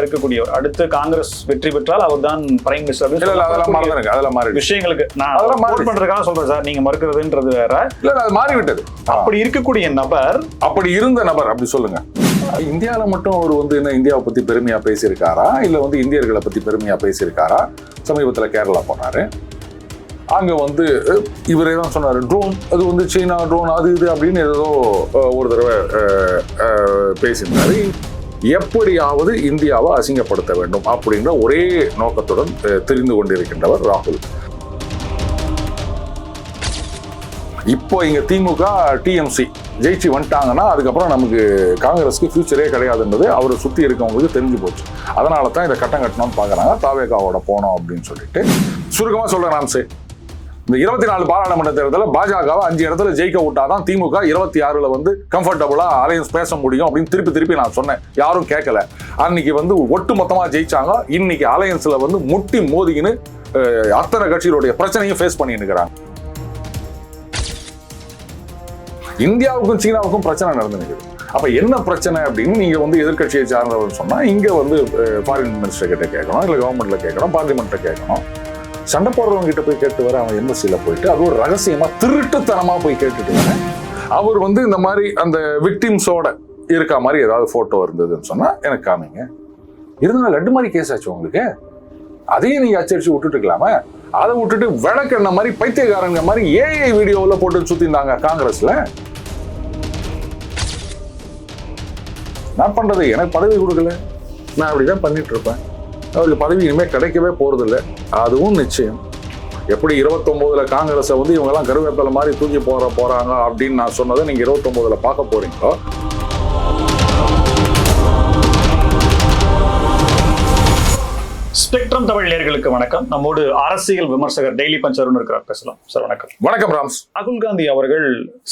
இருக்கக்கூடியவர். அடுத்து காங்கிரஸ் வெற்றி பெற்றால் அவர் தான் பிரைம் மினிஸ்டர் விஷயங்களுக்கு நான் சப்போர்ட் பண்றதுக்காக சொல்றேன் சார். நீங்க மறுக்கிறதுன்றது வேற. இல்ல அது மாறிவிட்டது. அப்படி இருக்கக்கூடிய நபர், அப்படி இருந்த நபர் அப்படி சொல்லுங்க. இந்தியாவில மட்டும் அவர் என்ன இந்தியாவை பத்தி பெருமையா பேசியிருக்காரா இல்ல இந்தியர்களை பத்தி பெருமையா பேசியிருக்காரா? சமீபத்துல கேரளா போனாரு. அங்க இவரே தான் சொன்னாரு, ட்ரோன் அது சீனா ட்ரோன் அது இது அப்படின்னு ஏதோ ஒரு தடவை பேசியிருந்தாரு. எப்படியாவது இந்தியாவை அசிங்கப்படுத்த வேண்டும் அப்படின்ற ஒரே நோக்கத்துடன் தெரிந்து கொண்டிருக்கின்றவர் ராகுல். இப்போ இங்க திமுக டிஎம்சி ஜெயிச்சு வந்துட்டாங்கன்னா அதுக்கப்புறம் நமக்கு காங்கிரஸ்க்கு ஃபியூச்சரே கிடையாதுன்றது அவரை சுற்றி இருக்கவங்களுக்கு தெரிஞ்சு போச்சு. அதனால தான் இதை கட்டம் கட்டணும்னு பார்க்குறாங்க. தாவேகாவோட போனோம் அப்படின்னு சொல்லிட்டு சுருக்கமாக சொல்கிறேன் ராம்சே. இந்த 24 பாராளுமன்ற தேர்தலில் பாஜகவை 5 இடத்துல ஜெயிக்க விட்டாதான் திமுக 26ல் கம்ஃபர்டபுளா அலையன்ஸ் பேச முடியும் அப்படின்னு திருப்பி நான் சொன்னேன். யாரும் கேட்கல. அன்னைக்கு ஒட்டு மொத்தமா ஜெயிச்சாங்க. இன்னைக்கு அலையன்ஸ்ல முட்டி மோதிக்கின்னு அத்தனை கட்சிகளுடைய பிரச்சனையும் ஃபேஸ் பண்ணிட்டு இருக்கிறாங்க. இந்தியாவுக்கும் சீனாவுக்கும் பிரச்சனை நடந்துருக்கு. அப்ப என்ன பிரச்சனை அப்படின்னு நீங்க எதிர்கட்சியை சார்ந்தவர் சொன்னா இங்க ஃபாரின் மினிஸ்டர் கிட்ட கேட்கணும், இல்ல கவர்மெண்ட்ல கேட்கணும், பார்லிமெண்ட்ல கேட்கணும். சண்டை போடுறவங்க கிட்ட போய் கேட்டு வர, அவன் எம்பசியில போயிட்டு அது ஒரு ரகசியமா திருட்டுத்தனமா போய் கேட்டுட்டு வர. அவர் இந்த மாதிரி அந்த விக்டிம்ஸோட இருக்கா மாதிரி ஏதாவது போட்டோ இருந்ததுன்னு சொன்னா எனக்கு காமிங்க. இருந்தாலும் லட்டு மாதிரி கேஸ் ஆச்சு உங்களுக்கு. அதையும் நீங்க அச்சடிச்சு விட்டுட்டு இருக்கலாமே. அதை விட்டுட்டு விளக்கெண்ண மாதிரி பைத்தியக்காரங்க மாதிரி ஏஐ வீடியோல போட்டு சுத்திருந்தாங்க காங்கிரஸ்ல. நான் பண்றது எனக்கு பதவி கொடுக்கல, நான் அப்படிதான் பண்ணிட்டு இருப்பேன். அவருக்கு பதவி இனிமேல் கிடைக்கவே போறது இல்லை, அதுவும் நிச்சயம். எப்படி 29ல் காங்கிரஸை இவங்க எல்லாம் கருவேப்பிலை மாதிரி தூக்கி போறாங்க அப்படின்னு நான் சொன்னதை நீங்க 29ல் பார்க்க போறீங்களோ. ஸ்பெக்ட்ரம் தமிழ் நேயர்களுக்கு வணக்கம். நம்மோடு அரசியல் விமர்சகர் டெய்லி பஞ்ச் அருண் இருக்கிறார். பேசலாம் சார். வணக்கம். வணக்கம் ராம்ஸ். ராகுல் காந்தி அவர்கள்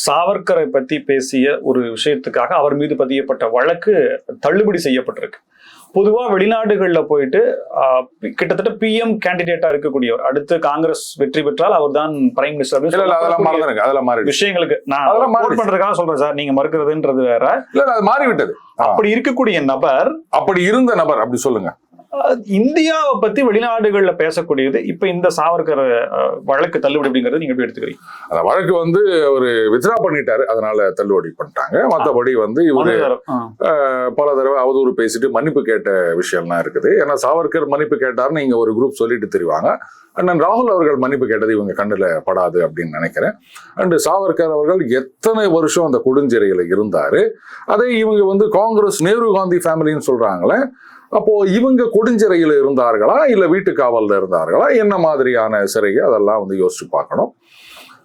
சாவர்கரை பத்தி பேசிய ஒரு விஷயத்துக்காக அவர் மீது பதியப்பட்ட வழக்கு தள்ளுபடி செய்யப்பட்டிருக்கு. பொதுவா வெளிநாடுகள்ல போயிட்டு கிட்டத்தட்ட பிஎம் கேண்டிடேட்டா இருக்கக்கூடியவர், அடுத்து காங்கிரஸ் வெற்றி பெற்றால் அவர் தான் பிரைம் மினிஸ்டர் விஷயங்களுக்கு நான் சப்போர்ட் பண்றதுக்காக சொல்றேன் சார். நீங்க மறுக்கிறதுன்றது வேற. இல்ல அது மாறிவிட்டது. அப்படி இருக்கக்கூடிய நபர், அப்படி இருந்த நபர் அப்படி சொல்லுங்க. இந்தியாவை பத்தி வெளிநாடுகள்ல பேசக்கூடியது இப்ப இந்த சாவர்கர் வழக்கு தள்ளுபடி அப்படிங்கறது நீங்க எப்படி எடுத்துக்கிறீங்க? அந்த வழக்கு ஒரு வித்ரா பண்ணிட்டாரு, அதனால தள்ளுபடி பண்ணிட்டாங்க. மற்றபடி இவரு பல தடவை அவதூறு பேசிட்டு மன்னிப்பு கேட்ட விஷயம்லாம் இருக்குது. ஏன்னா சாவர்கர் மன்னிப்பு கேட்டாருன்னு இங்க ஒரு குரூப் சொல்லிட்டு தெரிவாங்க. அண்ணன் ராகுல் அவர்கள் மன்னிப்பு கேட்டது இவங்க கண்ணுல படாது அப்படின்னு நினைக்கிறேன். அண்ட் சாவர்கர் அவர்கள் எத்தனை வருஷம் அந்த கொடுஞ்சிறையில இருந்தாரு. அதை இவங்க காங்கிரஸ் நேரு காந்தி ஃபேமிலின்னு சொல்றாங்களே. அப்போ இவங்க கொடுஞ்சிறையில் இருந்தார்களா இல்ல வீட்டு காவல்ல இருந்தார்களா, என்ன மாதிரியான சிறையை, அதெல்லாம் யோசிச்சு பார்க்கணும்.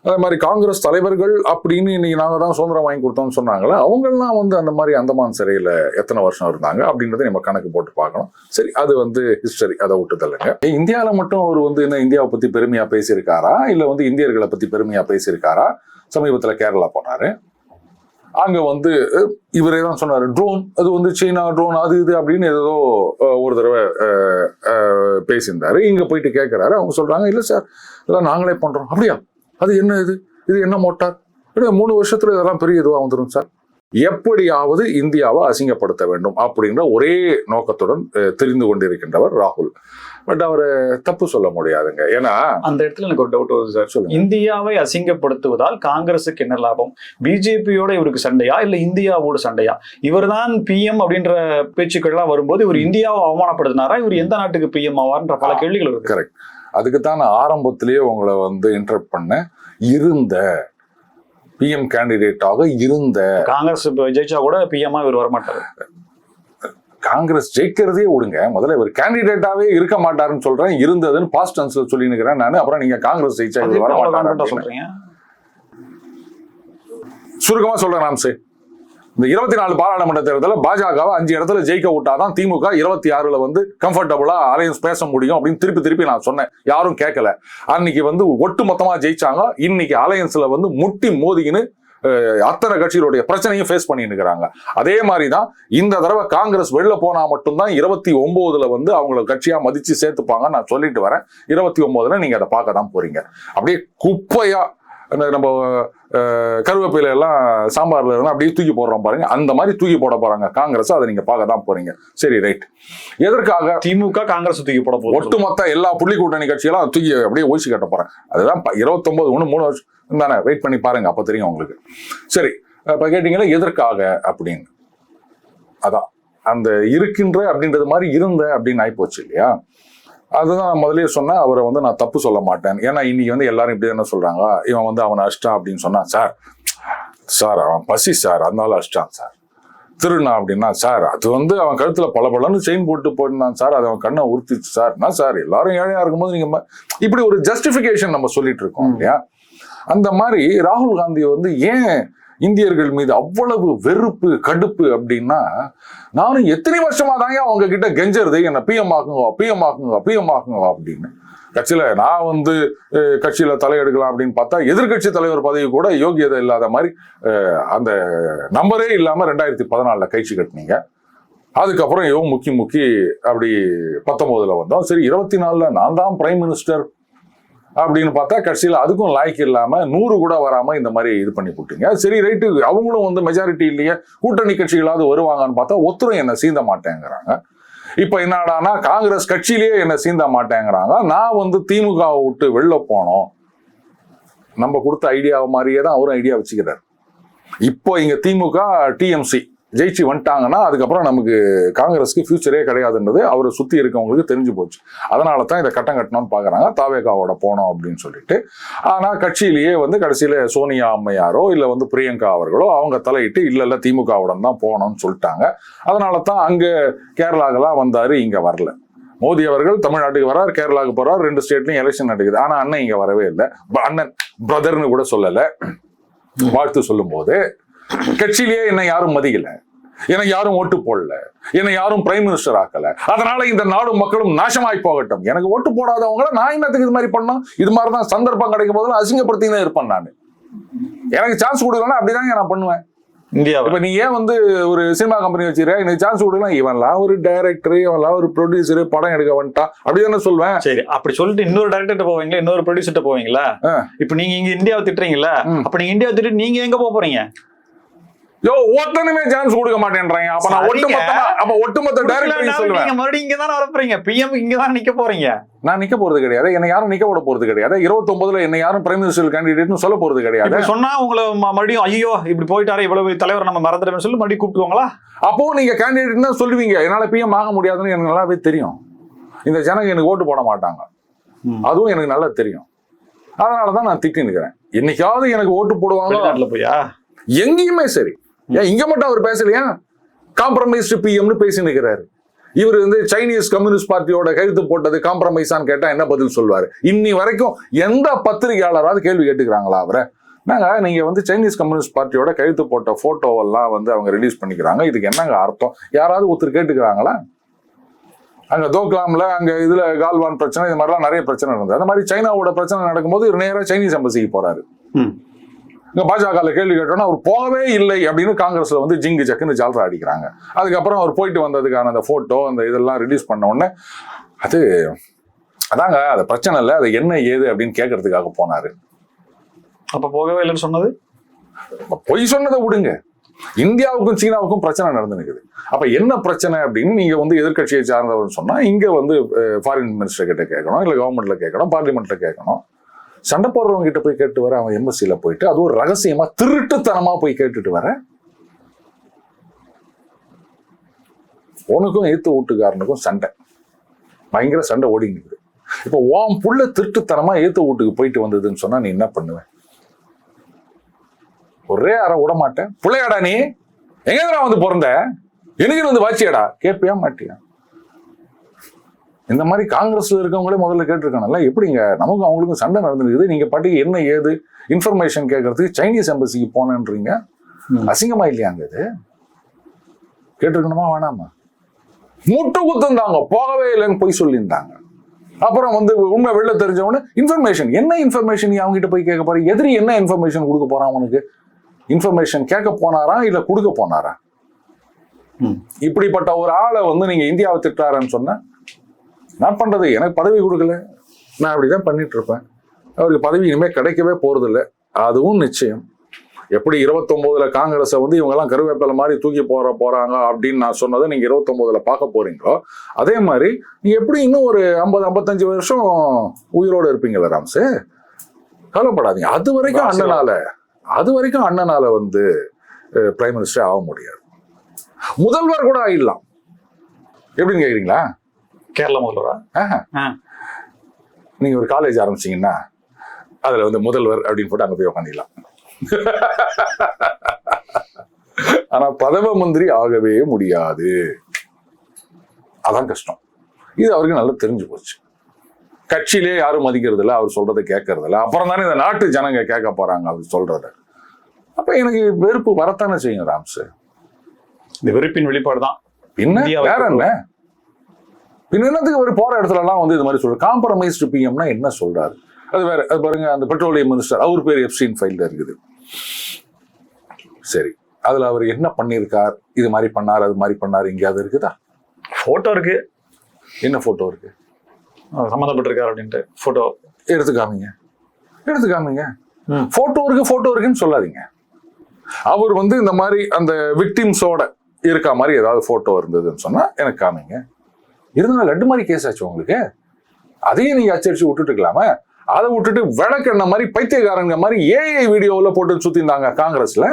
அதே மாதிரி காங்கிரஸ் தலைவர்கள் அப்படின்னு இன்னைக்கு நாங்க தான் சுதந்திரம் வாங்கி கொடுத்தோம்னு சொன்னாங்களே, அவங்கெல்லாம் அந்த மாதிரி அந்தமான் சிறையில எத்தனை வருஷம் இருந்தாங்க அப்படின்றத நம்ம கணக்கு போட்டு பார்க்கணும். சரி, அது ஹிஸ்டரி, அதை விட்டு தள்ளுங்க. இந்தியாவில மட்டும் அவர் என்ன இந்தியாவை பத்தி பெருமையா பேசியிருக்காரா இல்ல இந்தியர்களை பத்தி பெருமையா பேசியிருக்காரா? சமீபத்துல கேரளா போனாரு. அங்க இவரே தான் சொன்னாரு, ட்ரோன் அது சீனா ட்ரோன் அது இது அப்படின்னு ஏதோ ஒரு தடவை பேசியிருந்தாரு. இங்க போயிட்டு கேட்கிறாரு. அவங்க சொல்றாங்க, இல்ல சார் இதெல்லாம் நாங்களே பண்றோம். அப்படியா? அது என்ன இது என்ன மோட்டார்? 3 வருஷத்துல இதெல்லாம் பெரிய இதுவா வந்துடும் சார். எப்படியாவது இந்தியாவை அசிங்கப்படுத்த வேண்டும் அப்படின்ற ஒரே நோக்கத்துடன் தெரிந்து கொண்டிருக்கின்றவர் ராகுல். பட் அவரை தப்பு சொல்ல முடியாதுங்க. ஏன்னா அந்த இடத்துல எனக்கு ஒரு டவுட் வருது சார். சொல்லுங்க. இந்தியாவை அசிங்கப்படுத்துவதால் காங்கிரஸுக்கு என்ன லாபம்? பிஜேபியோட இவருக்கு சண்டையா இல்ல இந்தியாவோட சண்டையா? இவர் தான் பிஎம் அப்படின்ற பேச்சுக்கள்லாம் வரும்போது இவர் இந்தியாவை அவமானப்படுத்தினாரா, இவர் எந்த நாட்டுக்கு பிஎம் ஆவார்ன்ற பல கேள்விகள் இருக்கு. கரெக்ட். அதுக்குத்தான் நான் ஆரம்பத்திலேயே உங்களை இன்டரப்ட் பண்ணேன். இருந்த பிஎம் கேண்டிடேட்டாக இருந்த காங்கிரஸ் ஜெயிச்சா கூட பிஎம்மா இவர் வரமாட்டாரு. காங்கிரஸ் ஜெயிக்கிறதே விடுங்க, முதல்ல இவர் கேண்டிடேட்டாவே இருக்க மாட்டாருன்னு சொல்றேன். இருந்ததுன்னு பாஸ்ட் டென்ஸ்ல சொல்லினுக்கிறேன் நான். அப்புறம் நீங்க காங்கிரஸ் ஜெயிச்சா இவர் வர மாட்டாரு சொல்றீங்க. சுருக்கமா சொல்றேன் ராம்சே. இந்த 24 பாராளுமன்ற தேர்தலில் பாஜகவை 5 இடத்துல ஜெயிக்க விட்டாதான் திமுக 26ல் கம்ஃபர்டபுளா அலையன்ஸ் பேச முடியும் அப்படின்னு திருப்பி நான் சொன்னேன். யாரும் கேட்கல. அன்னைக்கு ஒட்டு மொத்தமா ஜெயிச்சாங்க. இன்னைக்கு அலையன்ஸ்ல முட்டி மோதிக்கின்னு அத்தனை கட்சிகளுடைய பிரச்சனையும் ஃபேஸ் பண்ணிட்டு இருக்கிறாங்க. அதே மாதிரிதான் இந்த தடவை காங்கிரஸ் வெளில போனா மட்டும்தான் 29ல் அவங்கள கட்சியா மதிச்சு சேர்த்துப்பாங்க நான் சொல்லிட்டு வரேன். 29ல் நீங்க அதை பார்க்க தான் போறீங்க. அப்படியே குப்பையா நம்ம கருவேப்பிலை எல்லாம் சாம்பார்ல இருந்தா அப்படியே தூக்கி போடுறோம் பாருங்க, அந்த மாதிரி தூக்கி போட போறாங்க காங்கிரஸ். அதை நீங்க பார்க்க தான் போறீங்க. சரி, ரைட். எதற்காக திமுக காங்கிரஸ் தூக்கி போட போகுது? ஒட்டுமொத்த எல்லா புள்ளி கூட்டணி கட்சியெல்லாம் தூக்கி அப்படியே ஒழிச்சு கட்ட போறேன். அதுதான் 29 3 வருஷம் தானே, வெயிட் பண்ணி பாருங்க, அப்ப தெரியும் உங்களுக்கு. சரி, இப்ப கேட்டீங்கன்னா எதற்காக அப்படின்னு, அதான் அந்த இருக்கின்ற அப்படின்றது மாதிரி இருந்த அப்படின்னு ஆயிப்போச்சு இல்லையா. அதுதான் நான் முதலே சொன்னேன், அவரை வந்து நான் தப்பு சொல்ல மாட்டேன். ஏன்னா இன்னைக்கு வந்து எல்லாரும் இப்படி என்ன சொல்றாங்க, இவன் வந்து அவனை அஷ்டான் அப்படின்னு சொன்னா, சார் அவன் பசி சார், அதனால அஷ்டான் சார். திருநா அப்படின்னா, சார் அது வந்து அவன் கழுத்துல பலன்னு செயின் போட்டு போயிருந்தான் சார், அது அவன் கண்ணை உறுத்திச்சு சார். நான் சார் எல்லாரும் ஏழையா இருக்கும்போது நீங்க இப்படி ஒரு ஜஸ்டிபிகேஷன் நம்ம சொல்லிட்டு இருக்கோம் இல்லையா. அந்த மாதிரி ராகுல் காந்தி வந்து ஏன் இந்தியர்கள் மீது அவ்வளவு வெறுப்பு கடுப்பு அப்படின்னா, நானும் எத்தனை வருஷமா தாங்க அவங்க கிட்ட கெஞ்சறது, என்ன பிஎம் ஆக்குங்க அப்படின்னு. கட்சியில நான் வந்து கட்சியில தலையெடுக்கலாம் அப்படின்னு பார்த்தா எதிர்கட்சி தலைவர் பதவி கூட யோகியதை இல்லாத மாதிரி அந்த நம்பரே இல்லாம 2014 கட்சி கட்டினீங்க. அதுக்கப்புறம் முக்கி அப்படி 19 வந்தோம். சரி, 24 நான் தான் பிரைம் மினிஸ்டர் அப்படின்னு பார்த்தா கட்சியில அதுக்கும் லாய்க்கு இல்லாம 100 கூட வராம இந்த மாதிரி இது பண்ணி போட்டீங்க. சரி, ரைட்டு, அவங்களும் வந்து மெஜாரிட்டி இல்லையே, கூட்டணி கட்சிகளாவது வருவாங்கன்னு பார்த்தா ஒருத்தரும் என்ன சீந்த மாட்டேங்கிறாங்க. இப்ப என்னடானா காங்கிரஸ் கட்சியிலேயே என்ன சீந்த மாட்டேங்கிறாங்க. நான் வந்து திமுகவை விட்டு வெளில போனோம், நம்ம கொடுத்த ஐடியாவை மாதிரியே தான் அவரும் ஐடியா வச்சுக்கிறார். இப்போ இங்க திமுக டிஎம்சி ஜெயிச்சு வந்துட்டாங்கன்னா அதுக்கப்புறம் நமக்கு காங்கிரஸ்க்கு ஃபியூச்சரே கிடையாதுன்றது அவரை சுத்தி இருக்கவங்களுக்கு தெரிஞ்சு போச்சு. அதனால தான் இதை கட்டம் கட்டணும்னு பாக்குறாங்க, தாவேகாவோட போனோம் அப்படின்னு சொல்லிட்டு. ஆனா கட்சியிலேயே வந்து கடைசியில சோனியா அம்மையாரோ இல்ல வந்து பிரியங்கா அவர்களோ அவங்க தலையிட்டு இல்ல திமுகவுடன் தான் போனோம்னு சொல்லிட்டாங்க. அதனால தான் அங்க கேரளாக்கெல்லாம் வந்தாரு, இங்க வரல. மோடி அவர்கள் தமிழ்நாட்டுக்கு வர்றார், கேரளாவுக்கு போறார், 2 ஸ்டேட்லயும் எலெக்ஷன் நடக்குது. ஆனா அண்ணன் இங்க வரவே இல்லை. அண்ணன் பிரதர்னு கூட சொல்லல. வாழ்த்து சொல்லும் போது கட்சியிலேயே என்ன யாரும் மதிக்கல, எனக்கு யாரும் ஓட்டு போடல, என்னை யாரும் பிரைம் மினிஸ்டர் ஆக்கல, அதனால இந்த நாடும் மக்களும் நாசமாய் போகட்டும். எனக்கு ஓட்டு போடாதவங்கள நான் என்னத்துக்கு இது மாதிரி பண்ணோம்? இது மாதிரிதான் சந்தர்ப்பம் கிடைக்கும் போதெல்லாம் அசிங்கப்படுத்தினே இருப்பேன் நான். எனக்கு சான்ஸ் கொடுக்கலன்னா அப்படிதாங்க நான் பண்ணுவேன். இந்தியா இப்ப நீ ஏன் வந்து ஒரு சினிமா கம்பெனி வச்சிருக்க, எனக்கு சான்ஸ் கொடுக்கலாம், இவன்லாம் ஒரு டைரக்டர், இவன்லாம் ஒரு ப்ரொடியூசர், படம் எடுக்க வந்துட்டான் அப்படிதானே சொல்வேன். சரி, அப்படி சொல்லிட்டு இன்னொரு டைரக்டர் போவீங்களா, இன்னொரு ப்ரொடியூசர் போவீங்களா? இப்ப நீங்க இங்க இந்தியாவை திட்டுறீங்களா, அப்ப நீங்க இந்தியாவை திட்டு நீங்க எங்க போறீங்க? ஒருத்தனுமே சான்ஸ் கொடுக்க மாட்டேன்றாங்க. அப்ப நான் ஒட்டுமொத்த டைரக்டர் சொல்லுவேன், மறுபடியும் இங்க தானே வர போறீங்க, பிஎம் இங்க தான் நிக்க போறீங்க. நான் நிக்க போறது கிடையாது, என்ன யாரும் நிக்க விட போறது கிடையாது. 29 என்ன யாரும் பிரைம் மினிஸ்டர் கேண்டிடேட்னு சொல்ல போறது கிடையாது. சொன்னா உங்களை மறுபடியும் ஐயோ இப்படி போயிட்டாரு இவ்வளவு தலைவர் நம்ம மறந்துடுவேன்னு சொல்லி மறுபடியும் கூப்பிடுவாங்களா? அப்போ நீங்க கேண்டிடேட் தான் சொல்லுவீங்க. என்னால பிஎம் ஆக முடியாதுன்னு எனக்கு நல்லாவே தெரியும். இந்த ஜனங்க எனக்கு ஓட்டு போட மாட்டாங்க, அதுவும் எனக்கு நல்லா தெரியும். அதனாலதான் நான் திட்டி நிக்கிறேன். என்னைக்காவது எனக்கு ஓட்டு போடுவாங்க போயா எங்கேயுமே சரி. ஏன் இங்க மட்டும் அவர் பேசலையா? காம்ப்ரமைஸ்டு பிஎம்னு பேசி நிற்கிறாரு. இவர் வந்து சைனீஸ் கம்யூனிஸ்ட் பார்ட்டியோட கையெழுத்து போட்டது காம்ப்ரமைஸான்னு கேட்டா என்ன பதில் சொல்வாரு? இன்னி வரைக்கும் எந்த பத்திரிகையாளராவது கேள்வி கேட்டுக்கிறாங்களா அவரை? நீங்க வந்து சைனீஸ் கம்யூனிஸ்ட் பார்ட்டியோட கையெழுத்து போட்ட போட்டோவெல்லாம் வந்து அவங்க ரிலீஸ் பண்ணிக்கிறாங்க, இதுக்கு என்னங்க அர்த்தம்? யாராவது ஒருத்தர் கேட்டுக்கிறாங்களா? அங்க தோக்லாம்ல அங்க இதுல கால்வான் பிரச்சனை, இது மாதிரிலாம் நிறைய பிரச்சனை இருந்தது. அந்த மாதிரி சைனாவோட பிரச்சனை நடக்கும்போது நேராக சைனீஸ் எம்பசிக்கு போறாரு. இங்க பாஜக கேள்வி கேட்டோன்னா அவர் போகவே இல்லை அப்படின்னு காங்கிரஸ்ல வந்து ஜிங்கு ஜக்குன்னு ஜால்ரா அடிக்கிறாங்க. அதுக்கப்புறம் அவர் போயிட்டு வந்ததுக்கான அந்த போட்டோ அந்த இதெல்லாம் ரிலீஸ் பண்ண உடனே அது அதாங்க அது பிரச்சனை இல்லை, அது என்ன ஏது அப்படின்னு கேட்கறதுக்காக போனாரு. அப்ப போகவே இல்லைன்னு சொன்னது பொய் சொன்னதை விடுங்க. இந்தியாவுக்கும் சீனாவுக்கும் பிரச்சனை நடந்துருக்குது. அப்ப என்ன பிரச்சனை அப்படின்னு நீங்க வந்து எதிர்கட்சியை சார்ந்தவர் சொன்னா இங்க வந்து ஃபாரின் மினிஸ்டர் கிட்ட கேட்கணும், இல்ல கவர்மெண்ட்ல கேட்கணும், பார்லிமெண்ட்ல கேட்கணும். சண்டை போடுறவங்க கிட்ட போய் கேட்டு வர, அவன் எம்பசியில போயிட்டு அது ஒரு ரகசியமா திருட்டுத்தனமா போய் கேட்டுட்டு வர. உனக்கும் ஏத்து வீட்டுக்காரனுக்கும் சண்டை, பயங்கர சண்டை ஓடிங்குது. இப்ப உன் புள்ள திருட்டுத்தனமா ஏத்து வீட்டுக்கு போயிட்டு வந்ததுன்னு சொன்னா நீ என்ன பண்ணுவ? ஒரே அற விட மாட்டேன். பிள்ளையாடா நீ எங்கடா வந்து பிறந்த, எனக்கு வந்து வாச்சியாடா கேட்பியா மாட்டியா? இந்த மாதிரி காங்கிரஸ்ல இருக்கவங்களே முதல்ல கேட்டிருக்காங்கல்ல, எப்படிங்க நமக்கும் அவங்களுக்கும் சண்டை நடந்துருக்குது, நீங்க பாட்டுக்கு என்ன ஏது இன்ஃபர்மேஷன் கேட்கறதுக்கு சைனீஸ் எம்பசிக்கு போனேன்றீங்க, அசிங்கமா இல்லையாங்க? இது கேட்டிருக்கணுமா வேணாமா? முட்டு குத்துந்தாங்க, போகவே இல்லைன்னு போய் சொல்லியிருந்தாங்க. அப்புறம் வந்து உண்மை வெளில தெரிஞ்சவொன்னு இன்ஃபர்மேஷன், என்ன இன்ஃபர்மேஷன் நீ அவங்க கிட்ட போய் கேட்க போற? எதிரி என்ன இன்ஃபர்மேஷன் கொடுக்க போறான் அவனுக்கு? இன்ஃபர்மேஷன் கேட்க போனாரா இல்ல கொடுக்க போனாரா? இப்படிப்பட்ட ஒரு ஆளை வந்து நீங்க இந்தியாவை திட்டாருன்னு சொன்ன நான் பண்றது, எனக்கு பதவி கொடுக்கல, நான் அப்படிதான் பண்ணிட்டு இருப்பேன். அவருக்கு பதவி இனிமே கிடைக்கவே போறது இல்லை, அதுவும் நிச்சயம். எப்படி 29 காங்கிரஸை வந்து இவங்க எல்லாம் கருவேப்பிலை மாதிரி தூக்கி போறாங்க அப்படின்னு நான் சொன்னதை நீங்க 29 பார்க்க போறீங்களோ, அதே மாதிரி நீங்க எப்படி இன்னும் ஒரு 50-55 வருஷம் உயிரோடு இருப்பீங்களா ராம்சு? கவலைப்படாதீங்க. அது வரைக்கும் அண்ணனால வந்து பிரைம் மினிஸ்டர் ஆக முடியாது. முதல்வர் கூட ஆயிடலாம். எப்படின்னு கேக்குறீங்களா? கேரளா முதல்வரா? நீங்க ஒரு காலேஜ் ஆரம்பிச்சீங்கன்னா அதுல வந்து முதல்வர் அப்படின்னு போட்டு அங்க போய் உட்காந்துக்கலாம். ஆனா பிரதம மந்திரி ஆகவே முடியாது. அதான் கஷ்டம். இது அவருக்கு நல்லா தெரிஞ்சு போச்சு. கட்சியிலே யாரும் மதிக்கிறது இல்லை, அவர் சொல்றதை கேட்கறது இல்லை. அப்புறம் தானே இந்த நாட்டு ஜனங்க கேட்க போறாங்க அவர் சொல்றத. அப்ப எனக்கு வெறுப்பு வரத்தானே செய்யுங்க ராம்ஸ். இந்த வெறுப்பின் வெளிப்பாடு தான். என்ன வேற என்ன? பின்ன என்னத்துக்கு அவர் போற இடத்துல எல்லாம் வந்து இது மாதிரி சொல்ற காம்ப்ரமைஸ்டு பிஎம்னா என்ன சொல்றாரு? அது வேற. அது பாருங்க, அந்த பெட்ரோலியம் மினிஸ்டர் அவர் பேர் எப்ஸ்டீன் ஃபைல்ல இருக்குது. சரி, அதுல அவர் என்ன பண்ணிருக்கார்? இது மாதிரி பண்ணார், அது மாதிரி பண்ணார், எங்கேயாவது இருக்குதா? போட்டோ இருக்கு. என்ன போட்டோ இருக்கு? சம்மந்தப்பட்டிருக்காரு அப்படின்ட்டு போட்டோ எடுத்து காமிங்க. போட்டோ இருக்குன்னு சொல்லாதீங்க. அவர் வந்து இந்த மாதிரி அந்த விக்டிம்ஸோட இருக்கா மாதிரி ஏதாவது போட்டோ இருந்ததுன்னு சொன்னா எனக்கு காமிங்க. இருந்தாலும் லட்டு மாதிரி கேஸ் ஆச்சு உங்களுக்கு. அதையும் நீங்க அச்சடிச்சு விட்டுட்டுக்கலாமே. அதை விட்டுட்டு விளக்கெண்ண மாதிரி பைத்தியக்காரங்க மாதிரி ஏஐ வீடியோவில் போட்டு சுத்திருந்தாங்க காங்கிரஸ்ல.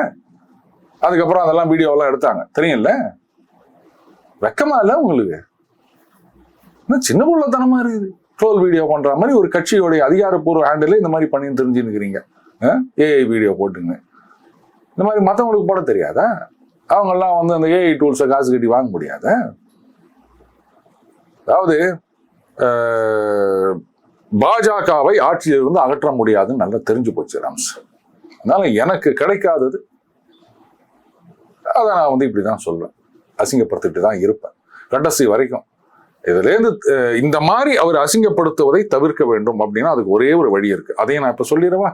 அதுக்கப்புறம் அதெல்லாம் வீடியோலாம் எடுத்தாங்க, தெரியும்ல? வெக்கமா இல்ல உங்களுக்கு? சின்ன புள்ளத்தனமா இருக்குது. ட்ரோல் வீடியோ பண்ற மாதிரி ஒரு கட்சியோடைய அதிகாரப்பூர்வ ஹேண்டில் இந்த மாதிரி பண்ணி தெரிஞ்சுன்னுக்கிறீங்க. ஏஐ வீடியோ போட்டுங்க. இந்த மாதிரி மற்றவங்களுக்கு போட தெரியாதா? அவங்கெல்லாம் வந்து அந்த ஏஐ டூல்ஸை காசு கட்டி வாங்க முடியாத? அதாவது பாஜகவை ஆட்சியிலிருந்து அகற்ற முடியாதுன்னு நல்லா தெரிஞ்சு போச்சு ராம்ஸ். அதனால எனக்கு கிடைக்காதது அதை நான் வந்து இப்படிதான் சொல்வேன். அசிங்கப்படுத்திட்டு தான் இருப்பேன் கடைசி வரைக்கும். இதுல இருந்து இந்த மாதிரி அவர் அசிங்கப்படுத்துவதை தவிர்க்க வேண்டும் அப்படின்னா அதுக்கு ஒரே ஒரு வழி இருக்கு. அதையும் நான் இப்ப சொல்லிடுவா.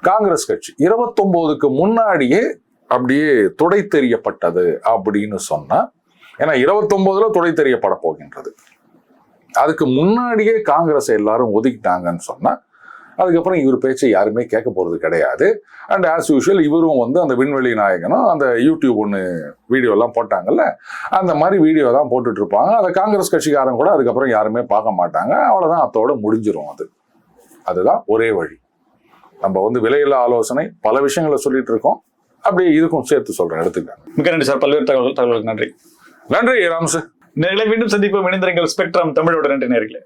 காங்கிரஸ் கட்சி 29க்கு முன்னாடியே அப்படியே துடை தெரியப்பட்டது அப்படின்னு சொன்னா, ஏன்னா 29ல துடை தெரியப்பட போகின்றது. அதுக்கு முன்னாடியே காங்கிரஸ் எல்லாரும் ஒதுக்கிட்டாங்கன்னு சொன்னா அதுக்கப்புறம் இவர் பேச்சை யாருமே கேட்க போறது கிடையாது. அண்ட் ஆஸ் யூஷுவல் இவரும் வந்து அந்த விண்வெளி நாயகனும் அந்த யூடியூப் ஒன்று வீடியோ எல்லாம் போட்டாங்கல்ல, அந்த மாதிரி வீடியோ தான் போட்டுட்டு இருப்பாங்க. அதை காங்கிரஸ் கட்சிக்காரங்க கூட அதுக்கப்புறம் யாருமே பார்க்க மாட்டாங்க. அவ்வளவுதான், அத்தோட முடிஞ்சிரும். அதுதான் ஒரே வழி. நம்ம வந்து விலையில்லா ஆலோசனை பல விஷயங்களை சொல்லிட்டு இருக்கோம். அப்படியே இதுக்கும் சேர்த்து சொல்றேன், எடுத்துக்கலாம். மிக்க நன்றி சார். பல்வேறு தகவலுக்கு நன்றி. நன்றி ராம்ஸ். நேர்களை மீண்டும் சந்திப்போம். இணைந்திருங்கள் ஸ்பெக்ட்ரம் தமிழோட. நன்றி நேர்களே.